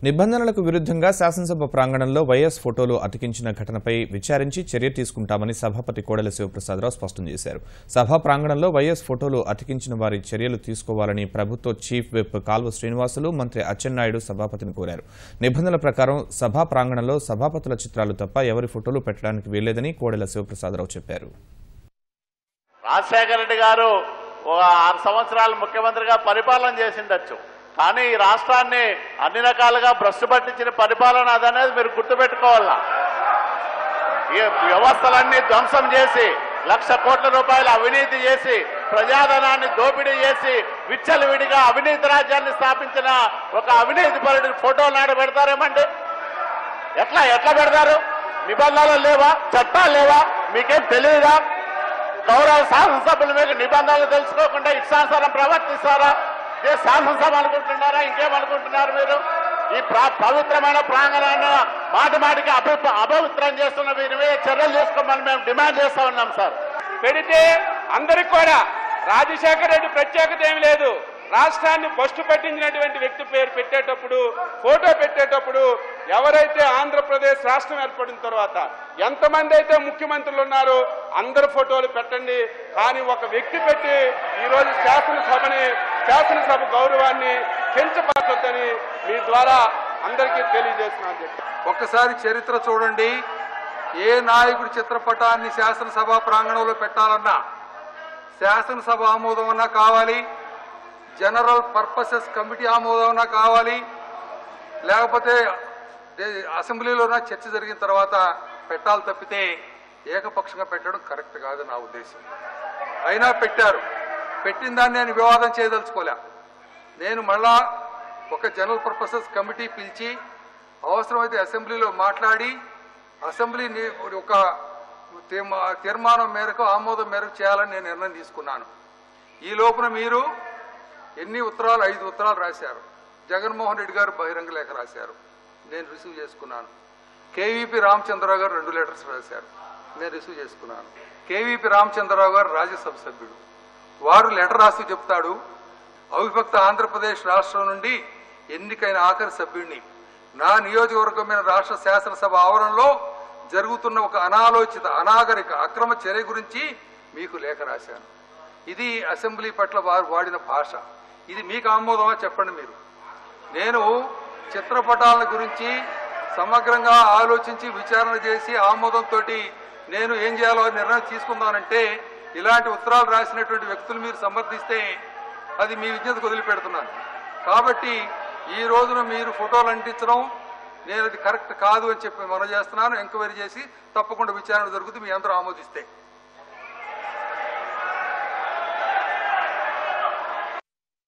నిబంధనలకు విరుద్ధంగా శాసనసభ ప్రాంగణంలో వైఎస్ ఫోటోలు అతికించిన ఘటనపై విచారించి చర్య తీసుకుంటామని సభాపతి కోడెల శివప్రసాదరావు స్పష్టం చేశారు. సభా ప్రాంగణంలో వైఎస్ ఫోటోలు అతికించిన వారి చర్యలు తీసుకోవాలని ప్రభుత్వ చీఫ్ విప్ కాల్వ శ్రీనివాసులు, మంత్రి అచ్చెన్నాయుడు సభాపతిని కోరారు. నిబంధనల ప్రకారం సభా ప్రాంగణంలో సభాపతుల చిత్రాలు తప్ప ఎవరి ఫోటోలు పెట్టడానికి వీల్లేదని కోడెల శివప్రసాదరావు చెప్పారు. రాజశేఖర రెడ్డి గారు 6 సంవత్సరాలు ముఖ్యమంత్రిగా పరిపాలన చేసిండొచ్చు, కానీ ఈ రాష్ట్రాన్ని అన్ని రకాలుగా భ్రష్టు పట్టించిన పరిపాలన అదనేది మీరు గుర్తుపెట్టుకోవాలా. ఈ వ్యవస్థలన్నీ ధ్వంసం చేసి 1,00,000 కోట్ల రూపాయల అవినీతి చేసి ప్రజాధనాన్ని దోపిడీ చేసి విచ్చలవిడిగా అవినీతి రాజ్యాన్ని స్థాపించిన ఒక అవినీతి పరుడి ఫోటోలు నాడు పెడతారేమండి? ఎట్లా పెడతారు? నిబంధనలు లేవా? చట్టాలు లేవా? మీకేం తెలియదా? గౌరవ శాసనసభ్యులు మీకు నిబంధనలు తెలుసుకోకుండా ఇష్టానుసారం ప్రవర్తిస్తారా? ఇదే శాసనసభ అనుకుంటున్నారా? ఇంకేమనుకుంటున్నారు మీరు? ఈ పవిత్రమైన ప్రాంగణాన్ని మాటిమాటికి అపవిత్రం చేస్తున్న వీరి మీద చర్యలు తీసుకోమని మేము డిమాండ్ చేస్తా ఉన్నాం సార్. పెడితే అందరికి కూడా రాజశేఖర రెడ్డి ప్రత్యేకత ఏమి లేదు. రాష్ట్రాన్ని బస్టు పట్టించినటువంటి వ్యక్తి పేరు పెట్టేటప్పుడు, ఫోటో పెట్టేటప్పుడు ఎవరైతే ఆంధ్రప్రదేశ్ రాష్ట్రం ఏర్పడిన తర్వాత ఎంతమంది అయితే ముఖ్యమంత్రులు ఉన్నారో అందరి ఫోటోలు పెట్టండి, కానీ ఒక వ్యక్తి పెట్టి ఈరోజు శాసనసభ గౌరవాన్ని కించపరచొద్దని మీ ద్వారా అందరికీ తెలియజేస్తున్నాను. ఒక్కసారి చరిత్ర చూడండి. ఏ నాయకుడి చిత్రపటాన్ని శాసనసభ ప్రాంగణంలో పెట్టాలన్నా శాసనసభ ఆమోదం అన్నా కావాలి, జనరల్ పర్పసెస్ కమిటీ ఆమోదం కావాలి, లేకపోతే అసెంబ్లీలోన చర్చ జరిగిన తర్వాత పెట్టాలి తప్పితే ఏకపక్షంగా పెట్టడం కరెక్ట్ కాదు నా ఉద్దేశం. అయినా పెట్టారు. పెట్టిన దాన్ని నేను వివాదం చేయదలుచుకోలే. నేను మళ్ళా ఒక జనరల్ పర్పసెస్ కమిటీ పిలిచి అవసరమైతే అసెంబ్లీలో మాట్లాడి అసెంబ్లీ ఒక తీర్మానం మేరకు ఆమోదం మేరకు చేయాలని నేను నిర్ణయం తీసుకున్నాను. ఈ లోపున మీరు ఎన్ని ఉత్తరాలు? 5 ఉత్తరాలు రాశారు. జగన్మోహన్ రెడ్డి గారు బహిరంగ లేఖ రాశారు, నేను రిసీవ్ చేసుకున్నాను. కేవీపీ రామచంద్రరావు గారు 2 లెటర్స్ రాశారు, నేను రిసీవ్ చేసుకున్నాను. కేవీపీ రామచంద్రరావు గారు రాజ్యసభ సభ్యుడు, వారు లెటర్ రాస్తూ చెప్తాడు, అవిభక్త ఆంధ్రప్రదేశ్ రాష్ట్రం నుండి ఎన్నికైన ఆఖరి సభ్యుడిని నా నియోజకవర్గమైన రాష్ట్ర శాసనసభ ఆవరణలో జరుగుతున్న ఒక అనాలోచిత అనాగరిక అక్రమ చర్య గురించి మీకు లేఖ రాశాను. ఇది అసెంబ్లీ పట్ల వారు వాడిన భాష. ఇది మీకు ఆమోదమా చెప్పండి మీరు. నేను చిత్రపటాల గురించి సమగ్రంగా ఆలోచించి విచారణ చేసి ఆమోదంతో నేను ఏం చేయాలో నిర్ణయం తీసుకుందానంటే ఇలాంటి ఉత్తరాలు రాసినటువంటి వ్యక్తులు మీరు సమర్థిస్తే అది మీ విజ్ఞతకు వదిలిపెడుతున్నాను. కాబట్టి ఈ రోజున మీరు ఫోటోలు అంటించడం నేను అది కరెక్ట్ కాదు అని చెప్పి మనం చేస్తున్నాను. ఎంక్వైరీ చేసి తప్పకుండా విచారణ జరుగుతుంది, మీ అందరూ ఆమోదిస్తే.